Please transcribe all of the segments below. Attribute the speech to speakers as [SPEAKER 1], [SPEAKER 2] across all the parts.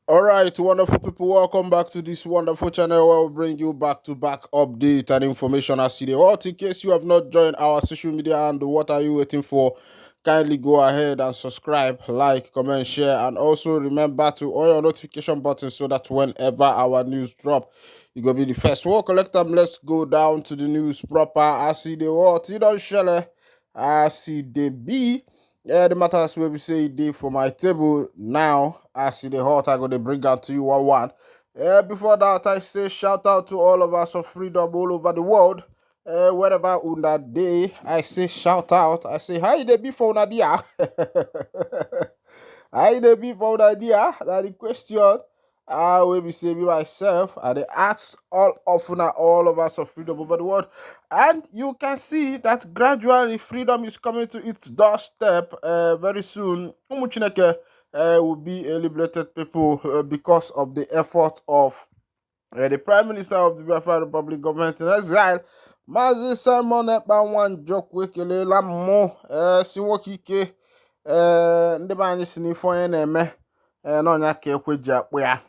[SPEAKER 1] All right, wonderful people, welcome back to this wonderful channel where we bring you back-to-back update and information as today. Well, in case you have not joined our social media and what are you waiting for, kindly go ahead and subscribe, like, comment, share, and also remember to on your notification button so that whenever our news drop, you go be the first. Well, collect them. Let's go down to the news proper. I see the what you don't share. I see the B. Yeah, the matters where we say day for my table now. I see the hot I go to bring out to you one. Before that, I say shout out to all of us of freedom all over the world. Wherever on that day, I say shout out. I say hi there before Nadia. Hi there before Nadia. That's the question. I will be saving myself and they ask all of us of freedom over the world. And you can see that gradually freedom is coming to its doorstep very soon. Umuchineke will be a liberated people because of the effort of the Prime Minister of the Biafra Republic government in exile. Mazi Simon Ekpa one joke wekelela mo si nwoke ike ndị be anyị si n'ife onye na-eme n'ọnya ka ekwe ji akpụ ya.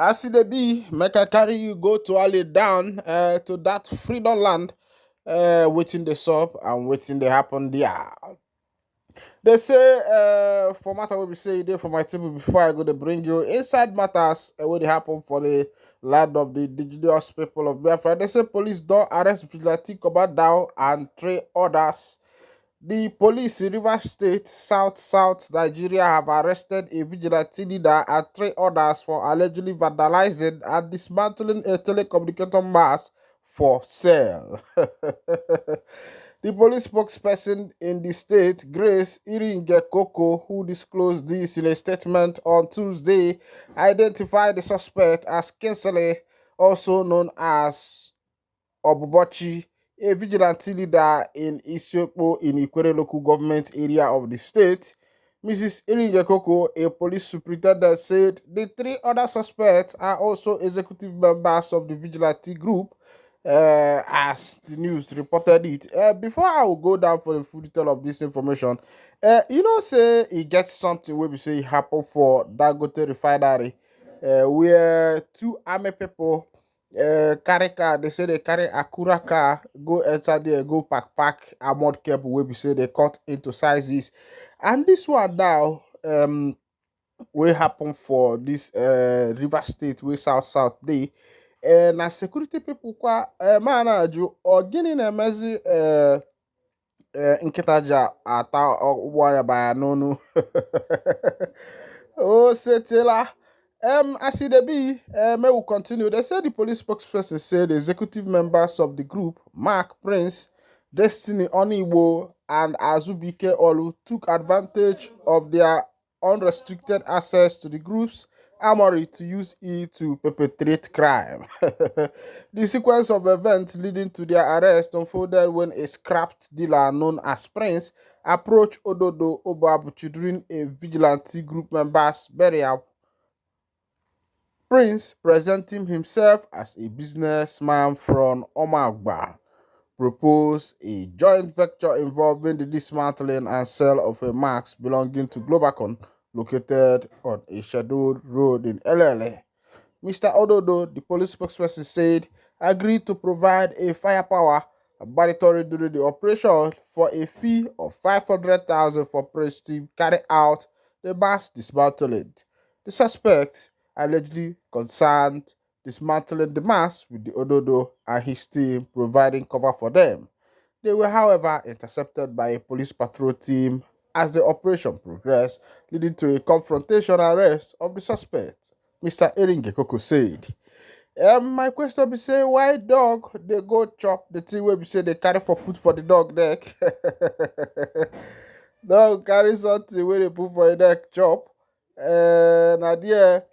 [SPEAKER 1] As it be, make I carry you go to all it down to that freedom land, waiting the sub and waiting the happen there. They say, for matter what we say there for my table before I go to bring you inside matters what happen for the land of the indigenous people of Biafra. They say police don't arrest Vigilante Kobadao and 3 others. The police in Rivers State, South Nigeria have arrested a vigilante leader and 3 others for allegedly vandalizing and dismantling a telecommunication mast for sale. The police spokesperson in the state, Grace Iringekoko, who disclosed this in a statement on Tuesday, identified the suspect as Kinsley, also known as Obubochi, a vigilante leader in Isiokpo in Ikwere local government area of the state. Mrs. Iringekoko, a police superintendent, said the 3 other suspects are also executive members of the vigilante group, as the news reported it. Before I will go down for the full detail of this information, say it gets something where we say it happened for Dangote refinery, where 2 army people carry car. They say they carry Akura car, go enter there, go pack armored cable where we say they cut into sizes. And this one now, will happen for this River State, where South day. Na security people kwa man aju ogini na-emezi nkịta ji ata ụgbọ ya baya n'onu. Oh, setela. As it be, may we continue. They said the police spokesperson said the executive members of the group, Mark Prince, Destiny Oniwo, and Azubike Olu, took advantage of their unrestricted access to the group's armory to use it to perpetrate crime. The sequence of events leading to their arrest unfolded when a scrapped dealer known as Prince approached Ododo Obabuchi during a vigilante group member's burial. Prince, presenting himself as a businessman from Omagba, proposed a joint venture involving the dismantling and sale of a mask belonging to Globacon located on a scheduled road in Elele. Mr. Ododo, the police spokesperson, said, agreed to provide a firepower laboratory during the operation for a fee of 500,000 for Prince to carry out the mass dismantling. The suspect allegedly concerned dismantling the mass with the Ododo and his team providing cover for them. They were, however, intercepted by a police patrol team as the operation progressed, leading to a confrontation arrest of the suspect. Mr. Eringekoko said. My question be say, why dog they go chop the thing where we say they carry for put for the dog neck? Dog carry something where they put for the neck chop. Now there,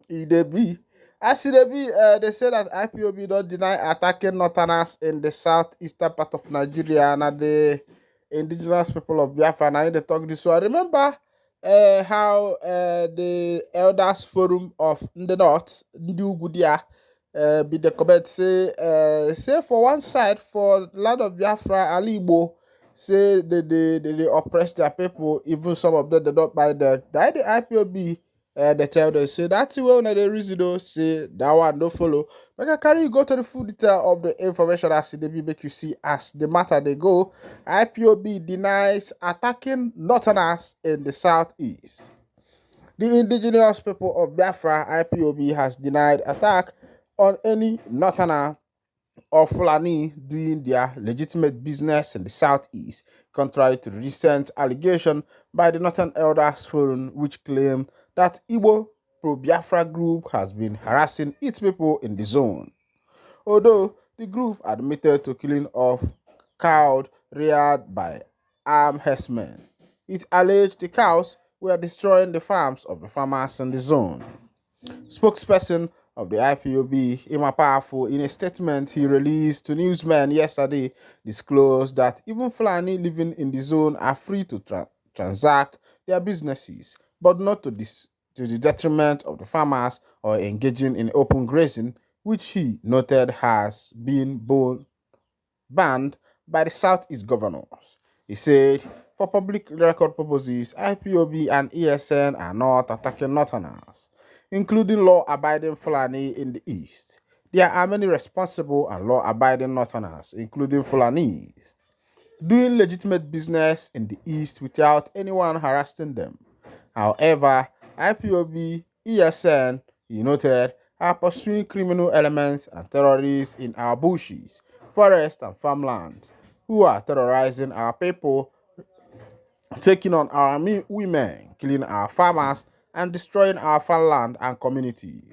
[SPEAKER 1] it be. As it be, they say that IPOB don't deny attacking northerners in the southeastern part of Nigeria and the indigenous people of Biafra. Now they talk this one. Remember how the Elders Forum of the North, Ndugudia, be the comment say for one side, for land of Biafra, Alibo, say they oppress their people, even some of them they don't buy that. That the IPOB They tell them say that well na the reason though say that one no follow. Make I carry you go to the full detail of the information as they be make you see as the matter they go. IPOB denies attacking Northerners in the southeast. The indigenous people of Biafra, IPOB, has denied attack on any Northerner or Fulani doing their legitimate business in the southeast, contrary to the recent allegation by the Northern Elders Forum, which claimed that Igbo pro-Biafra group has been harassing its people in the zone. Although the group admitted to killing of cows reared by armed herdsmen, it alleged the cows were destroying the farms of the farmers in the zone. Spokesperson of the IPOB, Emma Powerful, in a statement he released to newsmen yesterday, disclosed that even Fulani living in the zone are free to transact their businesses, but not to the detriment of the farmers or engaging in open grazing, which he noted has been banned by the Southeast governors. He said, for public record purposes, IPOB and ESN are not attacking Northerners, including law-abiding Fulani in the East. There are many responsible and law-abiding Northerners, including Fulanis, doing legitimate business in the East without anyone harassing them. However, IPOB, ESN, he noted, are pursuing criminal elements and terrorists in our bushes, forests, and farmlands, who are terrorizing our people, taking on our women, killing our farmers, and destroying our farmland and communities.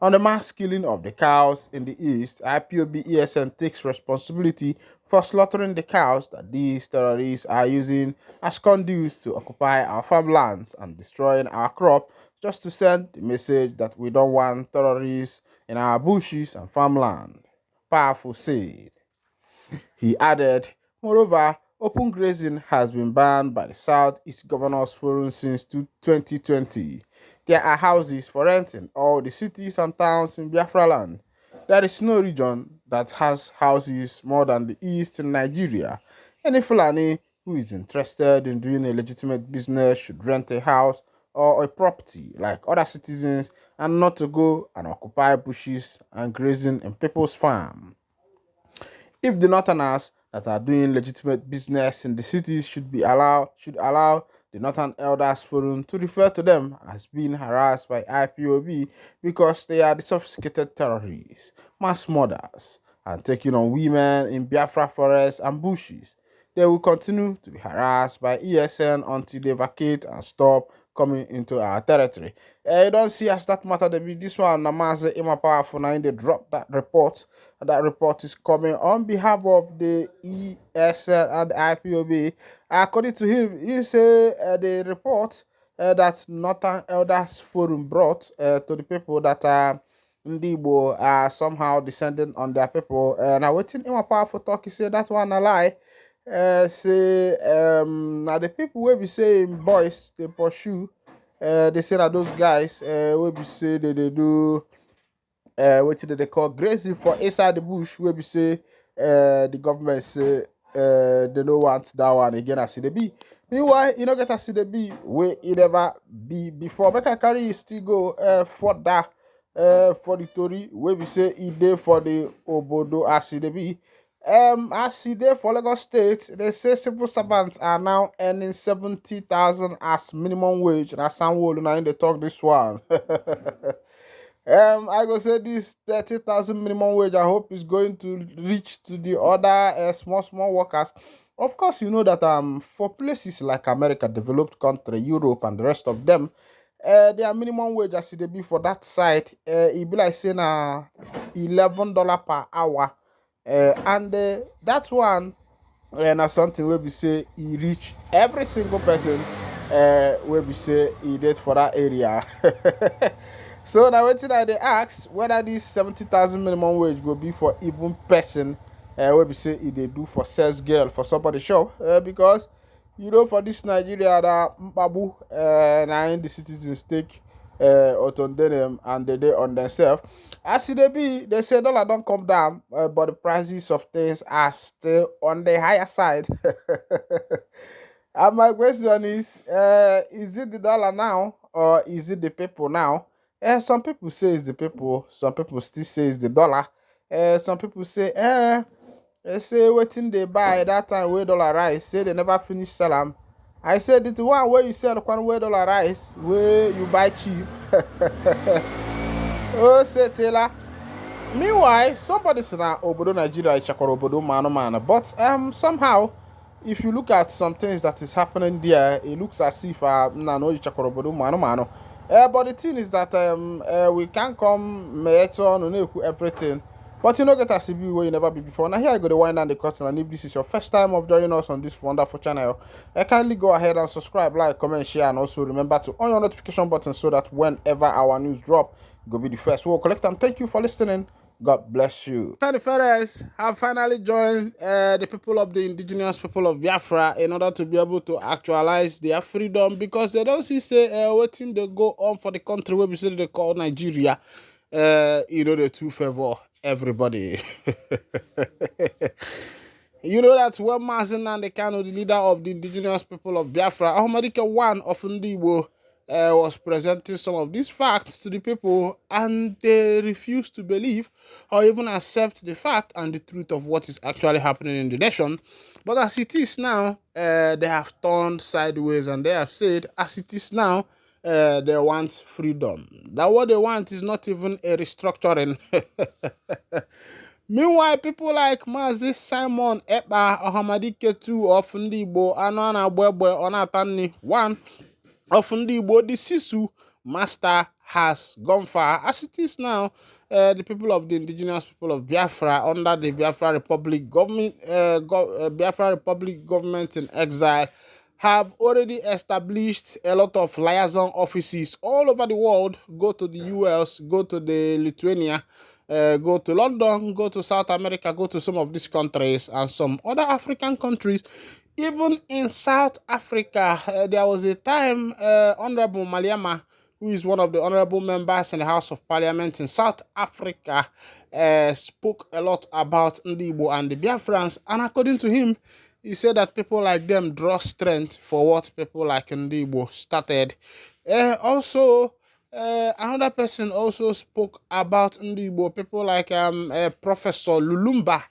[SPEAKER 1] On the mass killing of the cows in the east, IPOB ESN takes responsibility for slaughtering the cows that these terrorists are using as conduits to occupy our farmlands and destroying our crop just to send the message that we don't want terrorists in our bushes and farmland. Powerful said. He added, moreover, open grazing has been banned by the Southeast Governors Forum since 2020. There are houses for rent in all the cities and towns in Biafra land. There is no region that has houses more than the East in Nigeria. Any Fulani who is interested in doing a legitimate business should rent a house or a property like other citizens and not to go and occupy bushes and grazing in people's farm. If the Northerners that are doing legitimate business in the cities should allow the Northern Elders Forum to refer to them as being harassed by IPOB because they are the sophisticated terrorists, mass murders, and taking on women in Biafra forests and bushes. They will continue to be harassed by ESN until they vacate and stop coming into our territory. You don't see as that matter to be this one. Namaze Emma Powerful now they drop that report. That report is coming on behalf of the ESL and IPOB. According to him, he said the report that Northern Elders Forum brought to the people that are Ndibo are somehow descending on their people. Now, waiting in my powerful talk, he said that one a lie. Say now the people will be saying boys they pursue. They say that those guys will be say they do what did they call grazing for inside the bush where we say the government say they don't want that one again as they be. Meanwhile, you know get as they be where it ever be before. Make I carry you still go for that for the Tory where we say it day for the Obodo as they be. As there for Lagos State, they say civil servants are now earning 70,000 as minimum wage. And as Sanwo-Olu now in the talk this one. I go say this 30,000 minimum wage. I hope is going to reach to the other small workers. Of course, you know that for places like America, developed country, Europe, and the rest of them, their minimum wage as they be for that side, it be like saying $11 per hour, and that one na something where we say e reach every single person where we say e did for that area. So now wetin I dey ask whether this 70,000 minimum wage go be for even person where we say e dey do for sales girl for somebody shop because you know for this Nigeria that mbabu na in the citizens take on them and they dey on themselves. As it be, they say dollar don't come down, but the prices of things are still on the higher side. And my question is it the dollar now or is it the people now? Some people say it's the people, some people still say it's the dollar. Some people say, they say waiting they buy that time where dollar rice, say they never finish sell 'em. I said it's the one where you sell one way dollar rice, where you buy cheap. Oh, say Taylor. Meanwhile, somebody said that Obodo Nigeria is Chakoro Obodo Mano. But somehow, if you look at some things that is happening there, it looks as if no Chakoro Obodo Mano. But the thing is that we can't come meeton everything. But you know get as be where you never be before. Now here I go to wind down the curtain, and if this is your first time of joining us on this wonderful channel, kindly go ahead and subscribe, like, comment, share, and also remember to on your notification button so that whenever our news drop, go be the first. We'll collect them. Thank you for listening. God bless you. Fanny Ferres have finally joined the people of the indigenous people of Biafra in order to be able to actualize their freedom, because they don't see say waiting they go on for the country where we say they call Nigeria. They too favor everybody. You know that when Mazen Nandekano, the leader of the indigenous people of Biafra, Ahmadike one of Ndibo, was presenting some of these facts to the people, and they refused to believe or even accept the fact and the truth of what is actually happening in the nation. But as it is now, they have turned sideways and they have said, as it is now, they want freedom. That what they want is not even a restructuring. Meanwhile, people like Mazi Simon Ekpa Ohamadike 2 of Ndibo, Anana Bwebwe Onatani 1 of Ndibo, the Sisu master has gone far. As it is now, the people of the indigenous people of Biafra under the Biafra Republic government, Biafra Republic government in exile, have already established a lot of liaison offices all over the world. Go to the US, go to the Lithuania, go to London, go to South America, go to some of these countries and some other African countries. Even in South Africa, there was a time Honorable Maliama, who is one of the honorable members in the House of Parliament in South Africa, spoke a lot about Ndibo and the Biafrans, and according to him, he said that people like them draw strength for what people like Ndibo started. Another person also spoke about Ndibo, people like Professor Lulumba,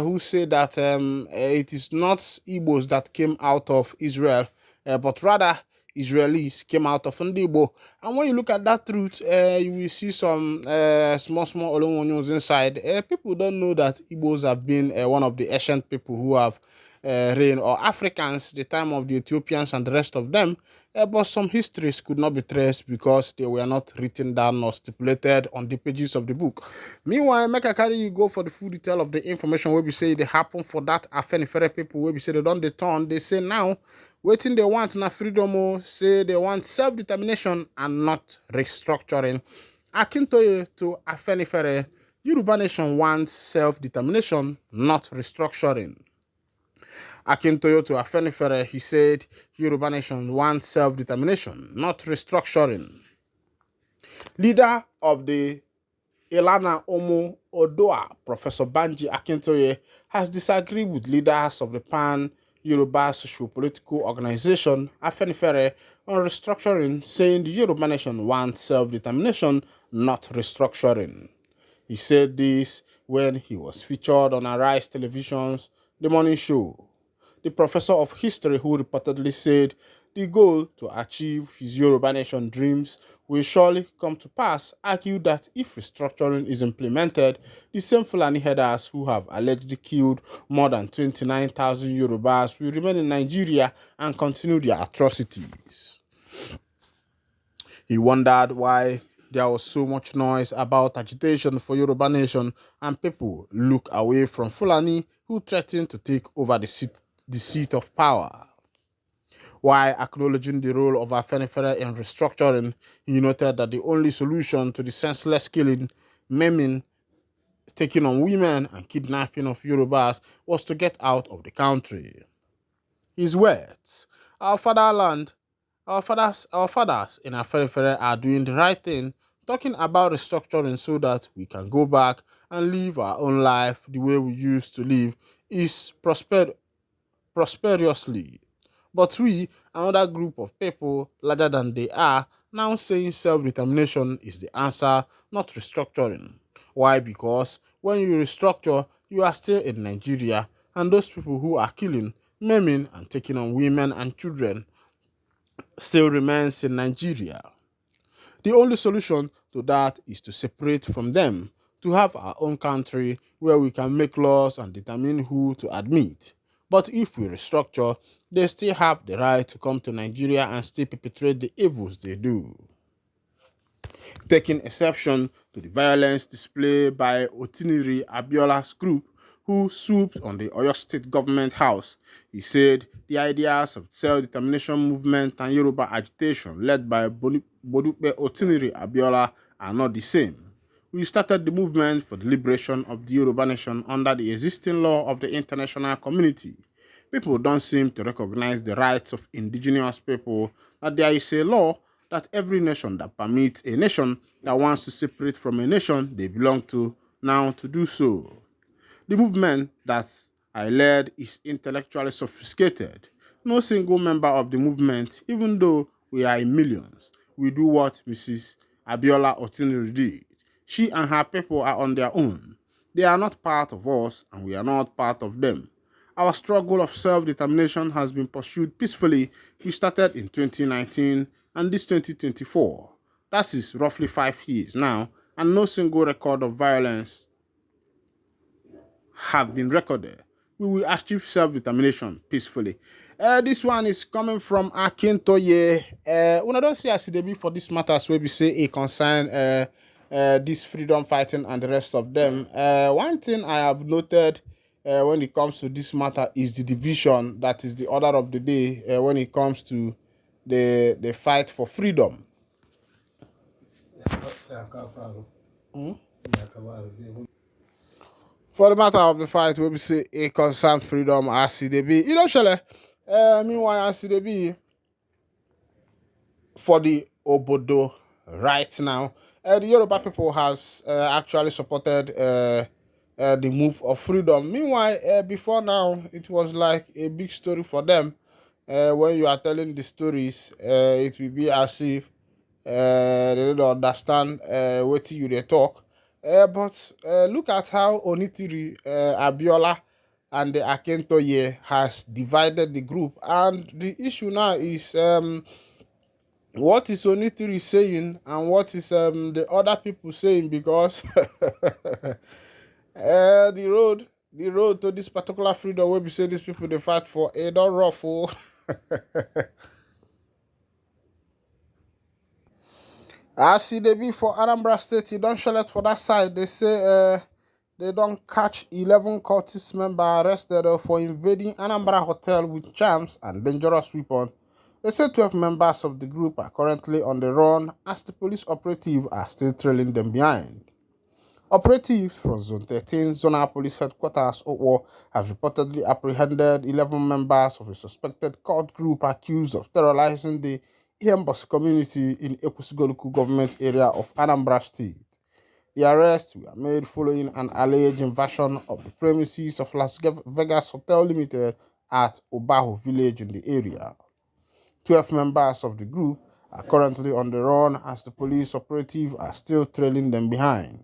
[SPEAKER 1] who said that it is not Igbos that came out of Israel, but rather Israelis came out of Ndibo. And when you look at that truth, you will see some small Olonwonyos inside. People don't know that Igbos have been one of the ancient people who have reigned, or Africans, the time of the Ethiopians and the rest of them. But some histories could not be traced because they were not written down or stipulated on the pages of the book. Meanwhile, make I carry you go for the full detail of the information where we say they happen for that Afenifere people, where we say they don't they turn. They say now, waiting they want na freedom, say they want self-determination and not restructuring. Akintoye to Afenifere, Yoruba Nation wants self-determination, not restructuring. Akintoye to Afenifere, he said, Yoruba Nation wants self-determination, not restructuring. Leader of the Elana Omo Odoa, Professor Banji Akintoye, has disagreed with leaders of the Pan-Yoruba socio-political organization, Afenifere, on restructuring, saying the Yoruba Nation wants self-determination, not restructuring. He said this when he was featured on Arise Television's The Morning Show. The professor of history, who reportedly said the goal to achieve his Yoruba Nation dreams will surely come to pass, argued that if restructuring is implemented, the same Fulani headers who have allegedly killed more than 29,000 Yorubas will remain in Nigeria and continue their atrocities. He wondered why there was so much noise about agitation for Yoruba Nation and people look away from Fulani who threaten to take over the seat of power. While acknowledging the role of Afenifere in restructuring, he noted that the only solution to the senseless killing, maiming, taking on women, and kidnapping of Yorubas was to get out of the country. His words, our fatherland, our fathers in Afenifere are doing the right thing, talking about restructuring so that we can go back and live our own life the way we used to live is prosperously. But we, another group of people larger than they are, now saying self-determination is the answer, not restructuring. Why? Because when you restructure, you are still in Nigeria, and those people who are killing, maiming, and taking on women and children still remains in Nigeria. The only solution to that is to separate from them, to have our own country where we can make laws and determine who to admit. But if we restructure, they still have the right to come to Nigeria and still perpetrate the evils they do. Taking exception to the violence displayed by Otiniri Abiola's group, who swooped on the Oyo State government house, he said the ideas of self-determination movement and Yoruba agitation led by Bodupe Otiniri Abiola are not the same. We started the movement for the liberation of the Yoruba nation under the existing law of the international community. People don't seem to recognize the rights of indigenous people, that there is a law that every nation that permits a nation that wants to separate from a nation they belong to now to do so. The movement that I led is intellectually sophisticated. No single member of the movement, even though we are in millions, will do what Mrs. Abiola Otiniri did. She and her people are on their own. They are not part of us, and we are not part of them. Our struggle of self-determination has been pursued peacefully. We started in 2019 and this 2024. That is roughly 5 years now, and no single record of violence have been recorded. We will achieve self-determination peacefully. This one is coming from Akintoye. When I don't see as they be for this matters where we say it concern this freedom fighting and the rest of them. One thing I have noted when it comes to this matter is the division that is the order of the day when it comes to the fight for freedom. Hmm? For the matter of the fight, we say it concerns freedom as it be. You know, Shele, meanwhile, as it be for the Obodo right now, the Yoruba people has actually supported the move of freedom. Meanwhile, before now, it was like a big story for them. When you are telling the stories, it will be as if they don't understand what you talk. But look at how Onitiri Abiola and the Akintoye has divided the group. And the issue now is what is Onitiri saying and what is the other people saying, because the road to this particular freedom where we say these people they fight for, it don't ruffle. As see they be for Anambra State, you don't show it for that side. They say they don't catch 11 cultist members arrested for invading Anambra Hotel with charms and dangerous weapons. They say 12 members of the group are currently on the run as the police operatives are still trailing them behind. Operatives from Zone 13 Zonal Police Headquarters Okwo have reportedly apprehended 11 members of a suspected cult group accused of terrorizing the Ihembos community in Ekwusigoluku government area of Anambra State. The arrests were made following an alleged invasion of the premises of Las Vegas Hotel Limited at Obaho village in the area. 12 members of the group are currently on the run as the police operatives are still trailing them behind.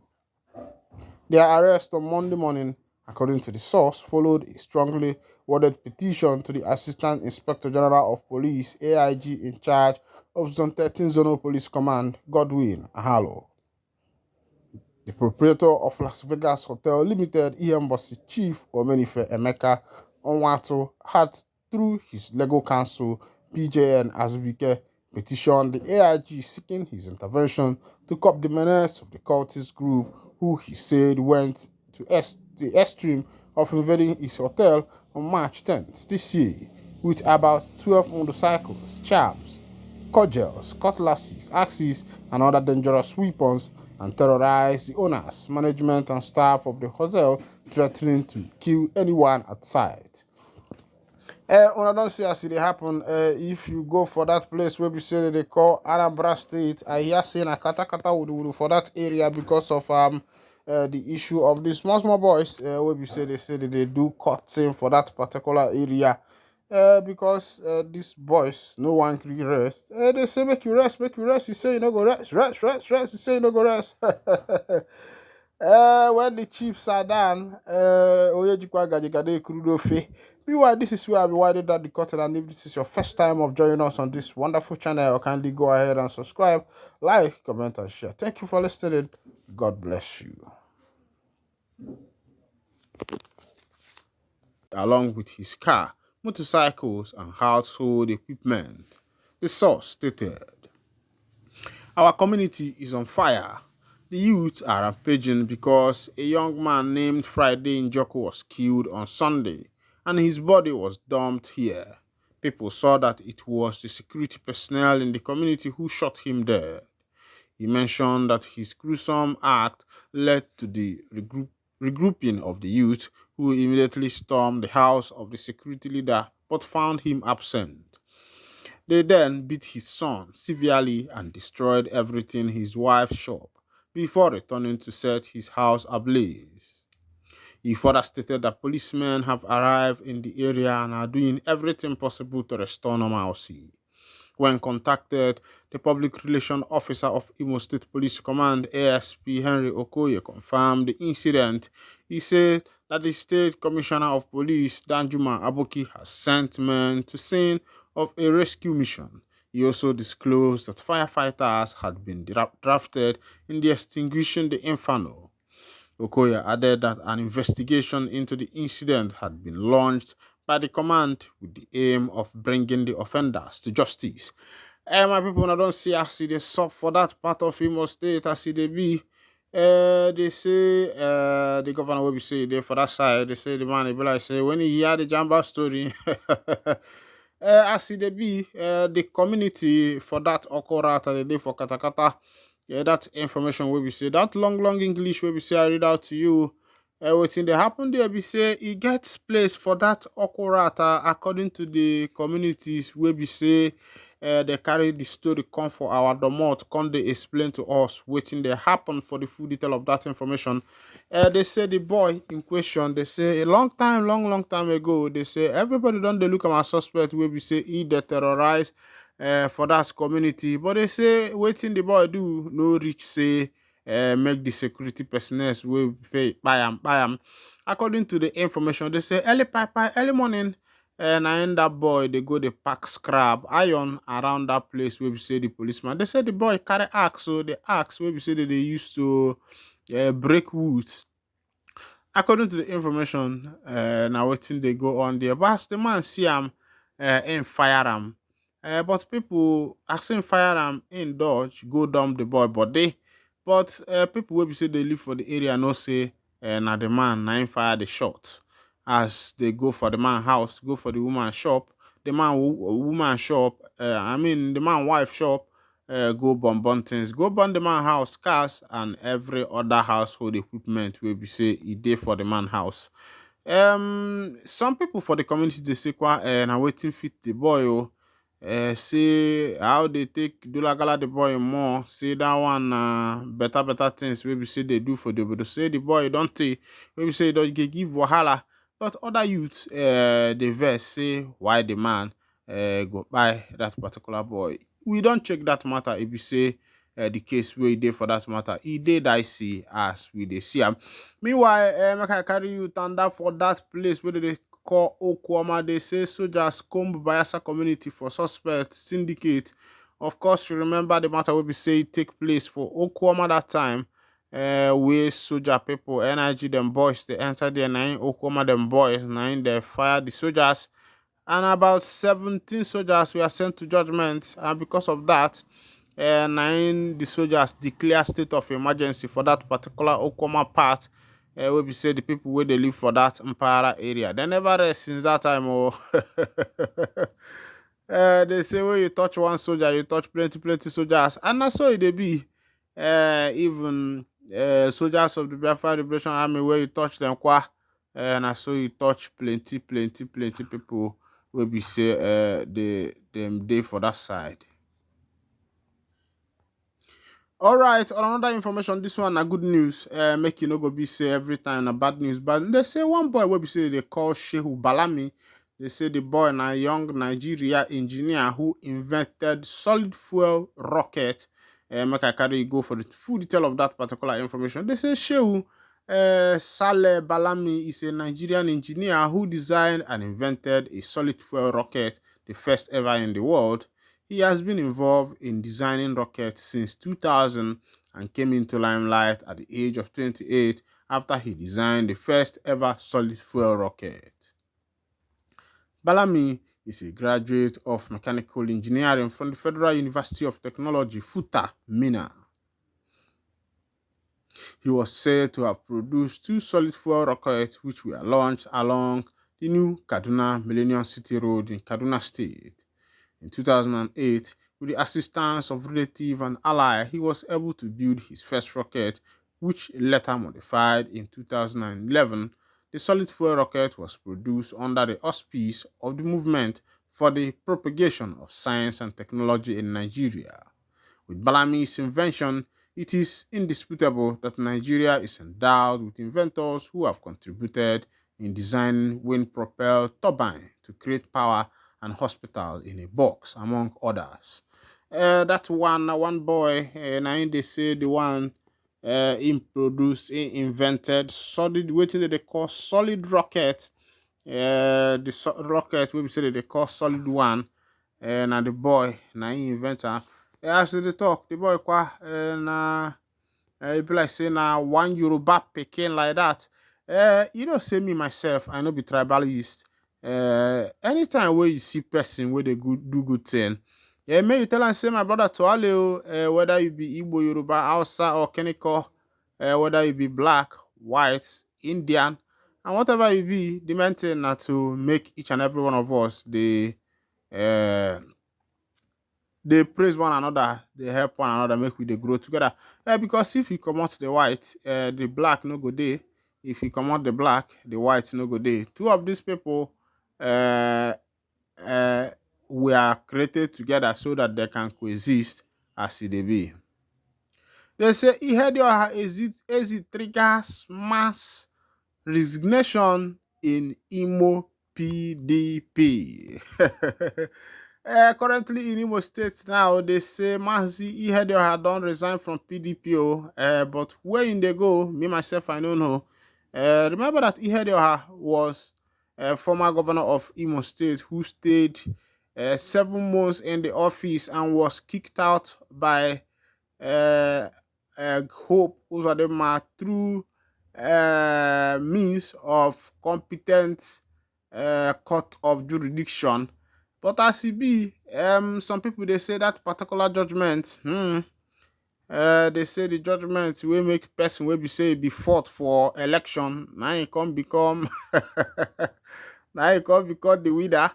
[SPEAKER 1] Their arrest on Monday morning, according to the source, followed a strongly worded petition to the Assistant Inspector General of Police, AIG, in charge of Zone 13 Zonal Police Command, Godwin Ahalo. The proprietor of Las Vegas Hotel Limited, Ihembossi Chief Omenife Emeka Onwatu, had, through his legal counsel, PJN Azubike, petitioned the AIG seeking his intervention to curb the menace of the cultist group, who he said went to the extreme of invading his hotel on March 10th this year with about 12 motorcycles, charms, cudgels, cutlasses, axes, and other dangerous weapons, and terrorized the owners, management, and staff of the hotel, threatening to kill anyone at sight. When I don't see as it happen, if you go for that place where we say that they call Anambra State, I hear saying a kata would for that area because of the issue of the small boys where we say that they do cutting for that particular area. because these boys no one gree rest. They say make you rest, make you rest. You say you no go rest, rest. You say you no go rest. When the chiefs are done, Oyejikwa Gajigade Kurudofe. Meanwhile, this is where I'll be winding down the curtain, and if this is your first time of joining us on this wonderful channel, kindly go ahead and subscribe, like, comment, and share. Thank you for listening. God bless you. Along with his car, motorcycles, and household equipment. The source stated, "Our community is on fire. The youth are rampaging because a young man named Friday Njoku was killed on Sunday and his body was dumped here. People saw that it was the security personnel in the community who shot him dead." He mentioned that his gruesome act led to the regrouping of the youth, who immediately stormed the house of the security leader but found him absent. They then beat his son severely and destroyed everything in his wife's shop before returning to set his house ablaze. He further stated that policemen have arrived in the area and are doing everything possible to restore normalcy. When contacted, the Public Relations Officer of Imo State Police Command, ASP Henry Okoye, confirmed the incident. He said that the State Commissioner of Police, Danjuma Aboki, has sent men to scene of a rescue mission. He also disclosed that firefighters had been drafted in the extinguishing the inferno. Okoye added that an investigation into the incident had been launched by the command with the aim of bringing the offenders to justice. My people, I don't see as they sub for that part of Imo State as they be. They say the governor will be say there for that side. They say the man will be like say when he hear the Jamba story. As they be the community for that Okorata the day for Katakata. Yeah, that information will be say that long English will be say I read out to you. Wetin dey happen there be say e get place for that Okorata according to the communities wey be say they carry the story come for our domot come dey explain to us wetin dey happen for the full detail of that information. They say the boy in question, they say a long time ago, they say everybody don dey look am as suspect wey be say e dey terrorize for that community, but they say wetin the boy do no reach say make the security personnel wey buy am. According to the information, they say early morning, na in that boy they go dey pack scrap iron around that place where we say the policeman. They say the boy carry axe, so the axe where we say that they used to break woods. According to the information, now wetin they go on there, but as the man see him in fire him. But people asking fire him in dodge, go dump the boy body. But people will be say they live for the area no say na the man na him fire the shot. As they go for the man house, go for the woman shop, the man woman shop, the man wife shop, go burn things, go burn the man house, cars, and every other household equipment will be say e dey for the man house. Some people for the community they say na waiting fit the boy say how they take dolagala the boy more, say that one better things wey be say they do for the obodo, say the boy don't take wey be say don't give wahala, but other youths they vex say why the man go buy that particular boy. We don't check that matter if you say the case where e dey for that matter, e dey dicey as we dey see am. Meanwhile, make I carry you thunder for that place where they call Okwama. They say soldiers comb Bayelsa community for suspect syndicate. Of course, you remember the matter where we say take place for Okwama that time. Where soldier people, energy them boys, they enter there, nine Okwama them boys, nine they fire the soldiers, and about 17 soldiers were sent to judgment, and because of that, nine the soldiers declare state of emergency for that particular Okoma part, where we say the people where they live for that Mpara area. They never rest since that time. Oh, they say when you touch one soldier, you touch plenty soldiers, and that's how they be. Even soldiers of the Biafra Liberation Army, where you touch them, and so you touch plenty people will be say them day for that side. All right, on another information, this one a good news. Make you no go be say every time a bad news, but they say one boy will be say they call Shehu Balami They say the boy na young Nigeria engineer who invented solid fuel rocket. Make I carry you go for the full detail of that particular information. They say Shehu Saleh Balami is a Nigerian engineer who designed and invented a solid fuel rocket, the first ever in the world. He has been involved in designing rockets since 2000 and came into limelight at the age of 28 after he designed the first ever solid fuel rocket. Balami is a graduate of mechanical engineering from the Federal University of Technology, FUTA, Minna. He was said to have produced 2 solid fuel rockets which were launched along the new Kaduna Millennium City Road in Kaduna State. In 2008, with the assistance of relative and ally, he was able to build his first rocket, which later modified in 2011. The solid fuel rocket was produced under the auspice of the Movement for the Propagation of Science and Technology in Nigeria. With Balami's invention, it is indisputable that Nigeria is endowed with inventors who have contributed in designing wind-propelled turbines to create power and hospital in a box, among others. That one boy, now they say the one he invented solid, waiting they call solid rocket. Rocket, we say they call solid one. Na the boy, na he inventor. As they talk, the boy kwa na it be like say na one Yoruba pikin like that. Say me myself, I no be tribalist. Anytime where you see person where they do good thing, may you tell and say my brother to all whether you be Igbo, Yoruba, Hausa or Keniko, whether you be black, white, Indian, and whatever you be, the main thing na to make each and every one of us uh, they praise one another, they help one another, make we they grow together. Because if you come out the white, the black no go day. If you come out the black, the white no go day. Two of these people uh, uh, we are created together so that they can coexist as they be. They say he had your exit triggers mass resignation in Imo PDP. Currently in Imo State now, they say Mazi Ihedioha had done resign from PDP, but where in they go, me myself, I don't know. Remember that Ihedioha was a former governor of Imo State who stayed 7 months in the office and was kicked out by uh, Hope Uzodinma through means of competent court of jurisdiction. But as it be, some people they say that particular judgment, they say the judgment will make person will be say be fought for election. Now he come become now he come become the winner.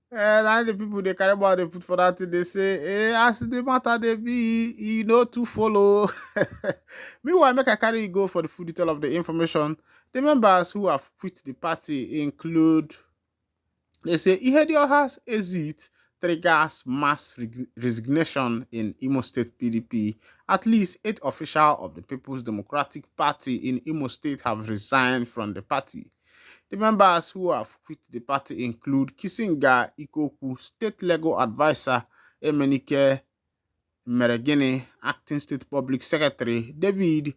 [SPEAKER 1] Now the people they carry about they put for that they say, as the matter they be, you know to follow. Meanwhile, make I carry you go for the full detail of the information. The members who have quit the party include, they say Ihedioha's exit triggers mass resignation in Imo State PDP. At least 8 officials of the People's Democratic Party in Imo State have resigned from the party. The members who have quit the party include Kisinga Ikoku, State Legal Advisor, Emenike Meregini, Acting State Public Secretary, David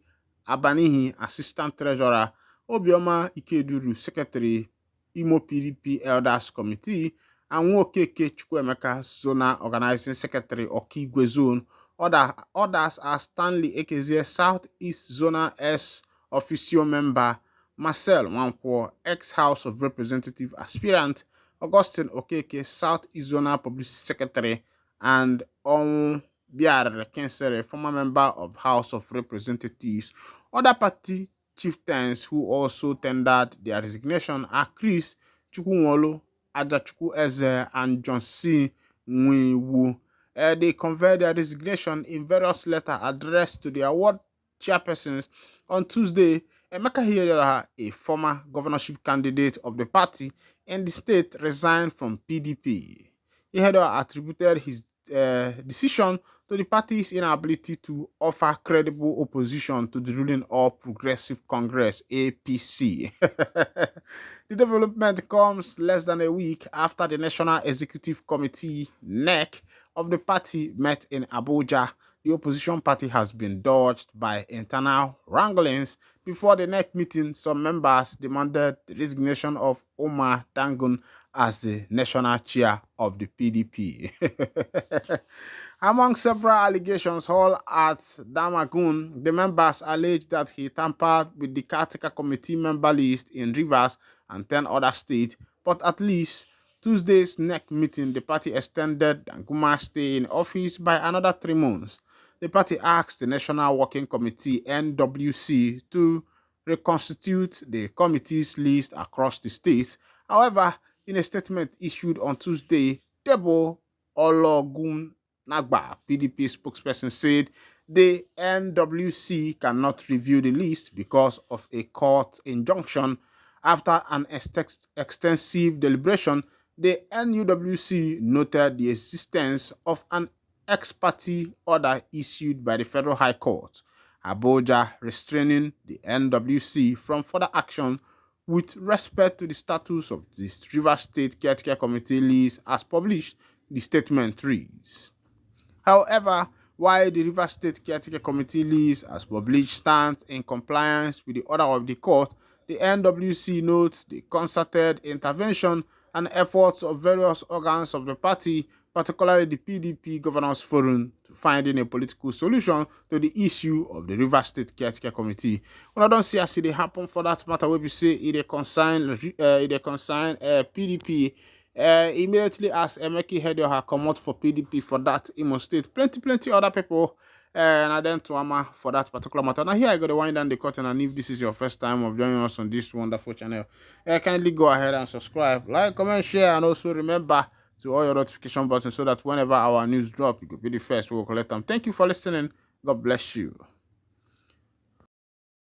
[SPEAKER 1] Abanihi, Assistant Treasurer, Obioma Ikeduru, Secretary, Imo PDP Elders Committee, and Nwokeke Chukwemeka, Zona Organizing Secretary, Okigwe Zone. Others are Stanley Ekezie, Southeast Zona S Officio Member, Marcel Wankwo, ex-House of Representative aspirant, Augustine Okeke, Southeast Zona Publicity Secretary, and Biare Kensere, former member of House of Representatives. Other party chieftains who also tendered their resignation are Chris Chukwunwolo, Ajachukwu Eze, and John C. Nwiwu. They conveyed their resignation in various letters addressed to their ward chairpersons on Tuesday. Emeka Ihedioha, a former governorship candidate of the party in the state, resigned from PDP. Ihedioha attributed his decision to the party's inability to offer credible opposition to the ruling All Progressive Congress (APC). The development comes less than a week after the National Executive Committee (NEC) of the party met in Abuja. The opposition party has been dogged by internal wranglings. Before the NEC meeting, some members demanded the resignation of Omar Dangun as the national chair of the PDP. Among several allegations hauled at Damagun, the members alleged that he tampered with the caretaker committee member list in Rivers and 10 other states, but at least Tuesday's NEC meeting, the party extended Danguma's stay in office by another 3 months. The party asked the National Working Committee (NWC) to reconstitute the committee's list across the states. However, in a statement issued on Tuesday, Debo Ologunagba, PDP spokesperson, said the NWC cannot review the list because of a court injunction. After an extensive deliberation, the NUWC noted the existence of an ex parte order issued by the Federal High Court, Abuja, restraining the NWC from further action with respect to the status of the Rivers State Caretaker Committee list as published, the statement reads. However, while the Rivers State Caretaker Committee list as published stands in compliance with the order of the court, the NWC notes the concerted intervention and efforts of various organs of the party, particularly the PDP Governors Forum, to finding a political solution to the issue of the Rivers State Caretaker Committee. When I don't see as it happen for that matter, where we say it concern PDP. Immediately as Emeki Hedioha come out for PDP for that Imo State, plenty other people and then to Ama for that particular matter. Now here I got to wind down the curtain, and if this is your first time of joining us on this wonderful channel, kindly go ahead and subscribe, like, comment, share, and also remember to all your notification buttons so that whenever our news drop, you could be the first we will collect them. Thank you for listening. God bless you.